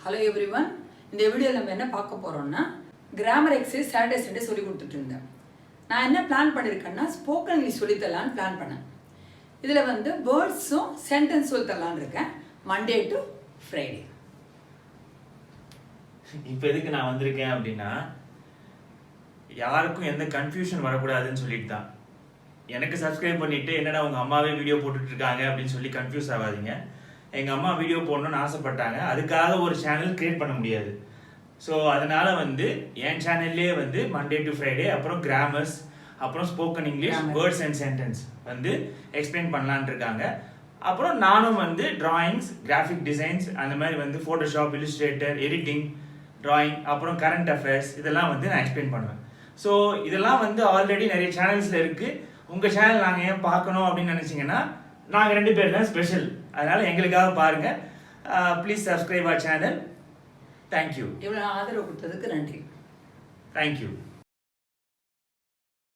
Hello everyone. இந்த வீடியோவில் நம்ம என்ன பார்க்க போகிறோம்னா கிராமர் எக்ஸசைஸ் சாட்டர்டே சண்டே சொல்லி கொடுத்துட்டு இருந்தேன். நான் என்ன பிளான் பண்ணியிருக்கேன்னா ஸ்போக்கன் இங்கிலீஷ் சொல்லித்தரலான்னு பிளான் பண்ணேன். இதில் வந்து வேர்ட்ஸும் சென்டென்ஸ் சொல்லித்தரலான்னு இருக்கேன், மண்டே டு ஃப்ரைடே. இப்போ எதுக்கு நான் வந்திருக்கேன் அப்படின்னா, யாருக்கும் எந்த கன்ஃபியூஷன் வரக்கூடாதுன்னு சொல்லிட்டு தான். எனக்கு சப்ஸ்கிரைப் பண்ணிட்டு என்னடா உங்கள் அம்மாவே வீடியோ போட்டுட்டு இருக்காங்க அப்படின்னு சொல்லி கன்ஃபியூஸ் ஆகாதீங்க. எங்கள் அம்மா வீடியோ போடணும்னு ஆசைப்பட்டாங்க, அதுக்காக ஒரு சேனல் கிரியேட் பண்ண முடியாது. ஸோ அதனால வந்து என் சேனல்லே வந்து மண்டே டு ஃப்ரைடே, அப்புறம் கிராமர்ஸ், அப்புறம் spoken English, words and sentence வந்து எக்ஸ்பிளைன் பண்ணலான் இருக்காங்க. அப்புறம் நானும் வந்து டிராயிங்ஸ், கிராஃபிக் டிசைன்ஸ், அந்த மாதிரி வந்து ஃபோட்டோஷாப், இல்லுஸ்ட்ரேட்டர், எடிட்டிங், டிராயிங், அப்புறம் கரண்ட் அஃபேர்ஸ் இதெல்லாம் வந்து நான் எக்ஸ்பிளைன் பண்ணுவேன். ஸோ இதெல்லாம் வந்து ஆல்ரெடி நிறைய சேனல்ஸில் இருக்குது. உங்கள் சேனல் நாங்கள் ஏன் பார்க்கணும் அப்படின்னு நினச்சிங்கன்னா, நாங்கள் 2 பேர் தான் ஸ்பெஷல். அதனால் எங்களுக்காக பாருங்கள். Please subscribe our channel. Thank you. இவ்வளோ ஆதரவு கொடுத்ததுக்கு நன்றி. தேங்க்யூ.